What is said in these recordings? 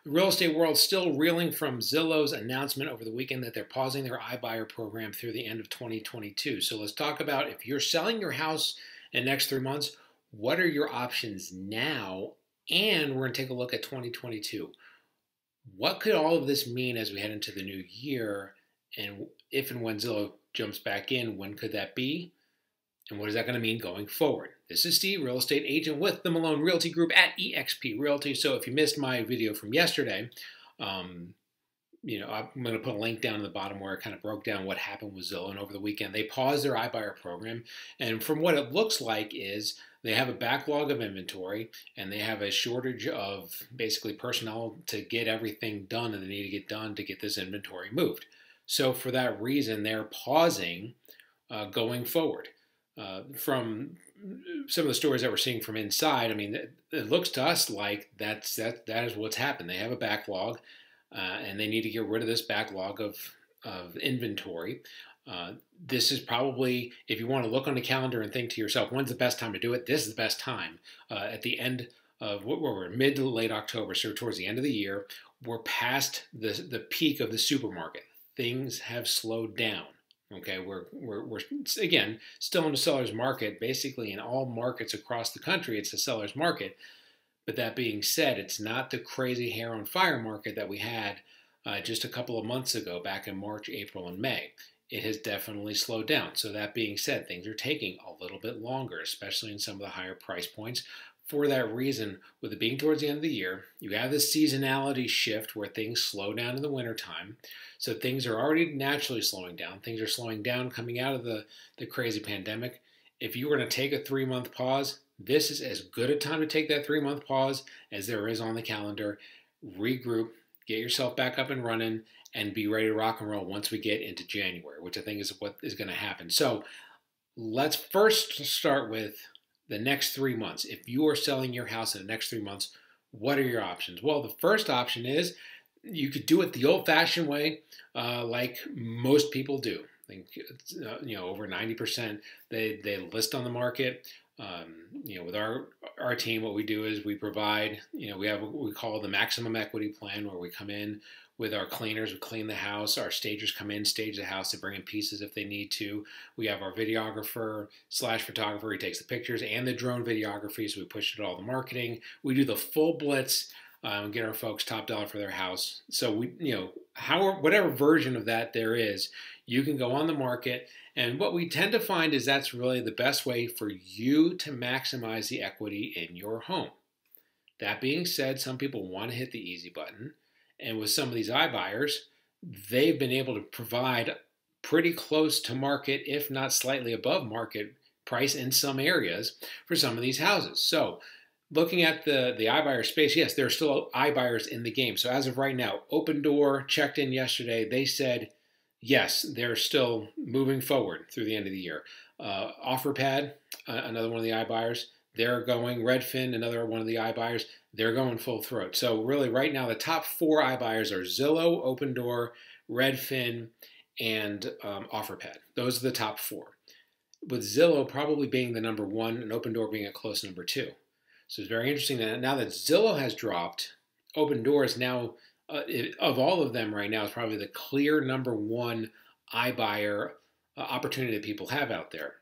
The real estate world still reeling from Zillow's announcement over the weekend that they're pausing their iBuyer program through the end of 2022. So let's talk about if you're selling your house in the next 3 months, what are your options now? And we're going to take a look at 2022. What could all of this mean as we head into the new year? And if and when Zillow jumps back in, when could that be? And what is that going to mean going forward? This is Steve, real estate agent with the Malone Realty Group at eXp Realty. So if you missed my video from yesterday, I'm going to put a link down in the bottom where I kind of broke down what happened with Zillow. And over the weekend, they paused their iBuyer program. And from what it looks like is they have a backlog of inventory and they have a shortage of basically personnel to get everything done that they need to get done to get this inventory moved. So for that reason, they're pausing going forward. From some of the stories that we're seeing from inside, I mean, it looks to us like that is what's happened. They have a backlog, and they need to get rid of this backlog of inventory. This is probably, if you want to look on the calendar and think to yourself, when's the best time to do it? This is the best time. At the end of what we're mid to late October, so towards the end of the year, we're past the peak of the supermarket. Things have slowed down. Okay, we're again still in a seller's market. Basically, in all markets across the country, it's a seller's market. But that being said, it's not the crazy hair on fire market that we had just a couple of months ago, back in March, April, and May. It has definitely slowed down. So that being said, things are taking a little bit longer, especially in some of the higher price points. For that reason, with it being towards the end of the year, you have this seasonality shift where things slow down in the wintertime. So things are already naturally slowing down. Things are slowing down coming out of the crazy pandemic. If you were to take a 3-month pause, this is as good a time to take that 3-month pause as there is on the calendar. Regroup, get yourself back up and running, and be ready to rock and roll once we get into January, which I think is what is going to happen. So let's first start with the next 3 months. If you are selling your house in the next 3 months, what are your options? Well, the first option is you could do it the old-fashioned way, like most people do. I think over 90% they list on the market. With our team, what we do is we provide. We have what we call the maximum equity plan, where we come in with our cleaners, we clean the house. Our stagers come in, stage the house, they bring in pieces if they need to. We have our videographer / photographer. He takes the pictures and the drone videography, so we push it all the marketing. We do the full blitz. Get our folks top dollar for their house. So whatever version of that there is, you can go on the market. And what we tend to find is that's really the best way for you to maximize the equity in your home. That being said, some people want to hit the easy button. And with some of these iBuyers, they've been able to provide pretty close to market, if not slightly above market price in some areas for some of these houses. So looking at the iBuyer space, yes, there are still iBuyers in the game. So as of right now, Open Door checked in yesterday. They said, yes, they're still moving forward through the end of the year. OfferPad, another one of the iBuyers, they're going. Redfin, another one of the iBuyers, they're going full throat. So really right now, the top 4 iBuyers are Zillow, Open Door, Redfin, and OfferPad. Those are the top 4. With Zillow probably being the number 1 and Open Door being a close number 2. So it's very interesting that now that Zillow has dropped, Open Door is now, of all of them right now, is probably the clear number 1 iBuyer opportunity that people have out there.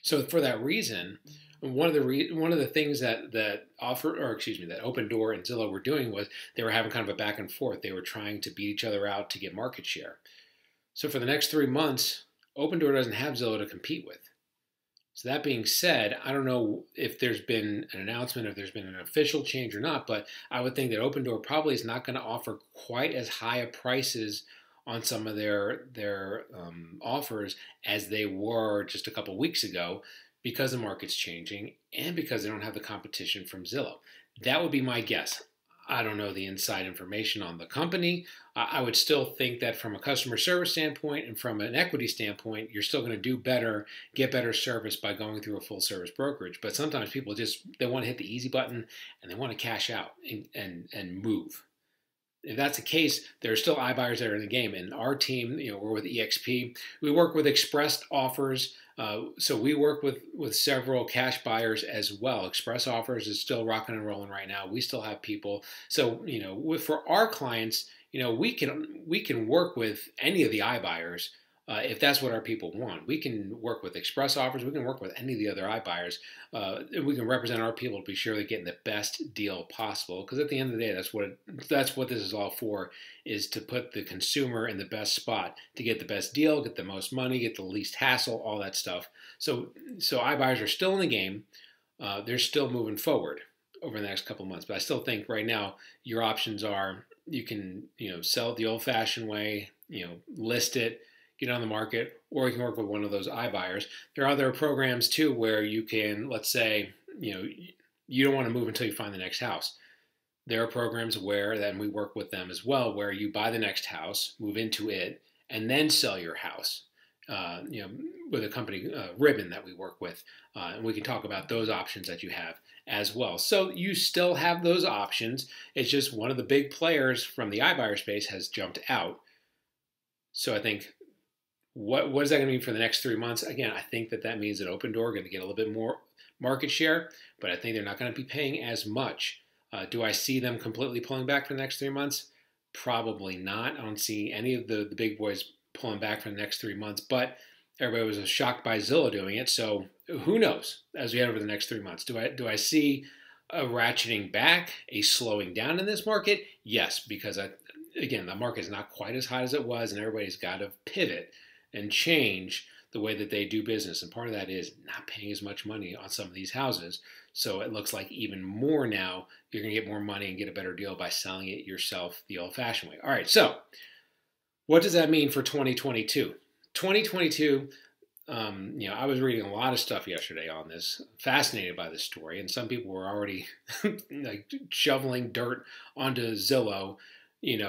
So for that reason, one of the things that Open Door and Zillow were doing was they were having kind of a back and forth. They were trying to beat each other out to get market share. So for the next 3 months, Open Door doesn't have Zillow to compete with. So that being said, I don't know if there's been an announcement, if there's been an official change or not, but I would think that Open Door probably is not going to offer quite as high a prices on some of their offers as they were just a couple weeks ago, because the market's changing and because they don't have the competition from Zillow. That would be my guess. I don't know the inside information on the company. I would still think that from a customer service standpoint and from an equity standpoint, you're still going to do better, get better service by going through a full service brokerage. But sometimes people they want to hit the easy button and they want to cash out and move. if that's the case, there are still iBuyers that are in the game. And our team, we're with EXP. We work with express offers. So we work with several cash buyers as well. Express offers is still rocking and rolling right now. We still have people. So for our clients, we can work with any of the iBuyers. If that's what our people want, we can work with express offers. We can work with any of the other iBuyers. We can represent our people to be sure they're getting the best deal possible. Because at the end of the day, that's what this is all for: is to put the consumer in the best spot to get the best deal, get the most money, get the least hassle, all that stuff. So iBuyers are still in the game. They're still moving forward over the next couple of months. But I still think right now your options are you can sell it the old-fashioned way, list it, get on the market, or you can work with one of those iBuyers. There are other programs too where you can, let's say, you don't want to move until you find the next house. There are programs where, then we work with them as well, where you buy the next house, move into it, and then sell your house. With a company, Ribbon, that we work with, and we can talk about those options that you have as well. So you still have those options. It's just one of the big players from the iBuyer space has jumped out. So I think, what is that going to mean for the next 3 months? Again, I think that means that Open Door are going to get a little bit more market share, but I think they're not going to be paying as much. Do I see them completely pulling back for the next 3 months? Probably not. I don't see any of the big boys pulling back for the next 3 months, but everybody was shocked by Zillow doing it, so who knows as we head over the next 3 months. Do I see a ratcheting back, a slowing down in this market? Yes, because again, the market is not quite as hot as it was, and everybody's got to pivot and change the way that they do business. And part of that is not paying as much money on some of these houses. So it looks like even more now, you're going to get more money and get a better deal by selling it yourself the old-fashioned way. All right, so what does that mean for 2022? 2022, I was reading a lot of stuff yesterday on this, fascinated by this story, and some people were already like shoveling dirt onto Zillow,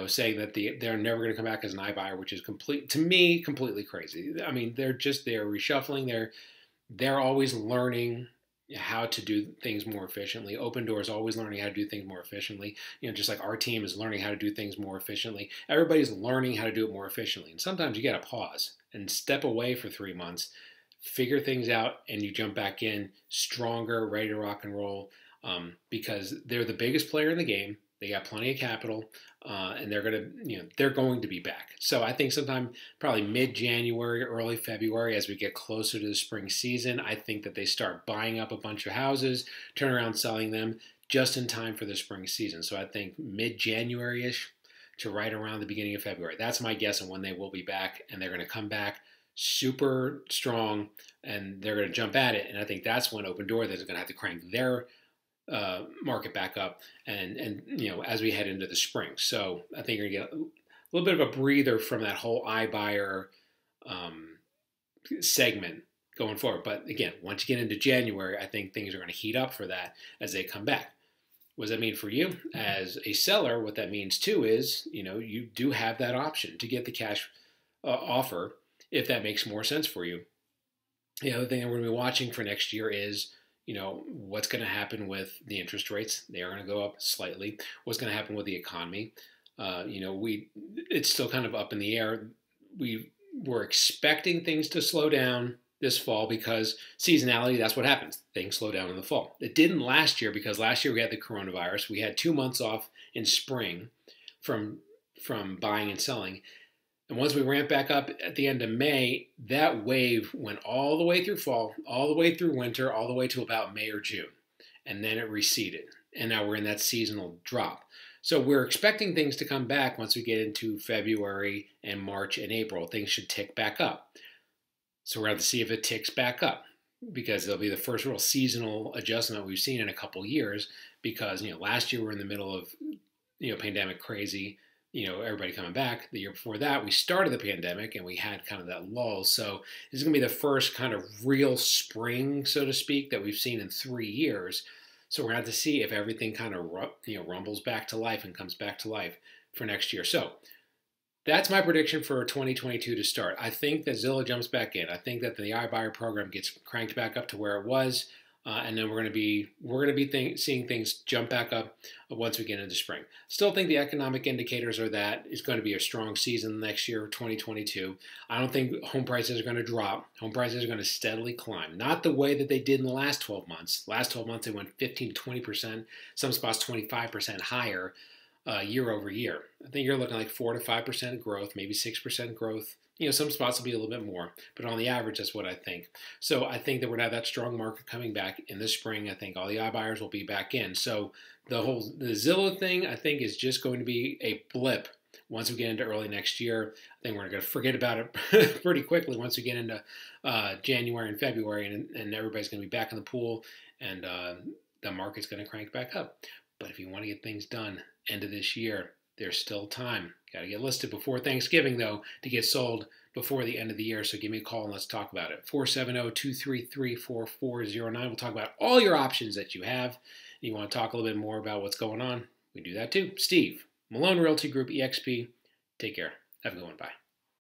saying that they're never going to come back as an iBuyer, which is completely crazy. I mean, they're reshuffling. They're always learning how to do things more efficiently. Open Door is always learning how to do things more efficiently. Just like our team is learning how to do things more efficiently. Everybody's learning how to do it more efficiently. And sometimes you got to pause and step away for 3 months, figure things out, and you jump back in stronger, ready to rock and roll, because they're the biggest player in the game. They got plenty of capital, and they're going to be back. So I think sometime probably mid-January, early February, as we get closer to the spring season, I think that they start buying up a bunch of houses, turn around selling them just in time for the spring season. So I think mid-January-ish to right around the beginning of February. That's my guess on when they will be back, and they're going to come back super strong, and they're going to jump at it. And I think that's when Open Door is going to have to crank their market back up, and as we head into the spring. So I think you're going to get a little bit of a breather from that whole iBuyer segment going forward. But again, once you get into January, I think things are going to heat up for that as they come back. What does that mean for you as a seller? What that means too is, you do have that option to get the cash offer if that makes more sense for you. The other thing that we're going to be watching for next year is, what's going to happen with the interest rates. They are going to go up slightly. What's going to happen with the economy? It's still kind of up in the air. We were expecting things to slow down this fall because seasonality, that's what happens. Things slow down in the fall. It didn't last year because last year we had the coronavirus. We had 2 months off in spring from buying and selling. And once we ramped back up at the end of May, that wave went all the way through fall, all the way through winter, all the way to about May or June. And then it receded. And now we're in that seasonal drop. So we're expecting things to come back once we get into February and March and April. Things should tick back up. So we're going to have to see if it ticks back up, because it'll be the first real seasonal adjustment we've seen in a couple years, because last year we were in the middle of pandemic crazy. Everybody coming back. The year before that, we started the pandemic and we had kind of that lull. So this is going to be the first kind of real spring, so to speak, that we've seen in 3 years. So we're going to have to see if everything kind of rumbles back to life and comes back to life for next year. So that's my prediction for 2022 to start. I think that Zillow jumps back in. I think that the iBuyer program gets cranked back up to where it was. and then we're going to be seeing things jump back up once we get into spring. Still think the economic indicators are that it's going to be a strong season next year, 2022. I don't think home prices are going to drop. Home prices are going to steadily climb, not the way that they did in the last 12 months. Last 12 months they went 15 to 20%, some spots 25% higher year over year. I think you're looking like 4 to 5% growth, maybe 6% growth. Some spots will be a little bit more, but on the average, that's what I think. So I think that we're going to have that strong market coming back in the spring. I think all the iBuyers will be back in. So the Zillow thing, I think, is just going to be a blip once we get into early next year. I think we're going to forget about it pretty quickly once we get into January and February, and everybody's going to be back in the pool, and the market's going to crank back up. But if you want to get things done end of this year, there's still time. Got to get listed before Thanksgiving, though, to get sold before the end of the year. So give me a call and let's talk about it. 470-233-4409. We'll talk about all your options that you have. You want to talk a little bit more about what's going on, we do that too. Steve, Malone Realty Group, EXP. Take care. Have a good one. Bye.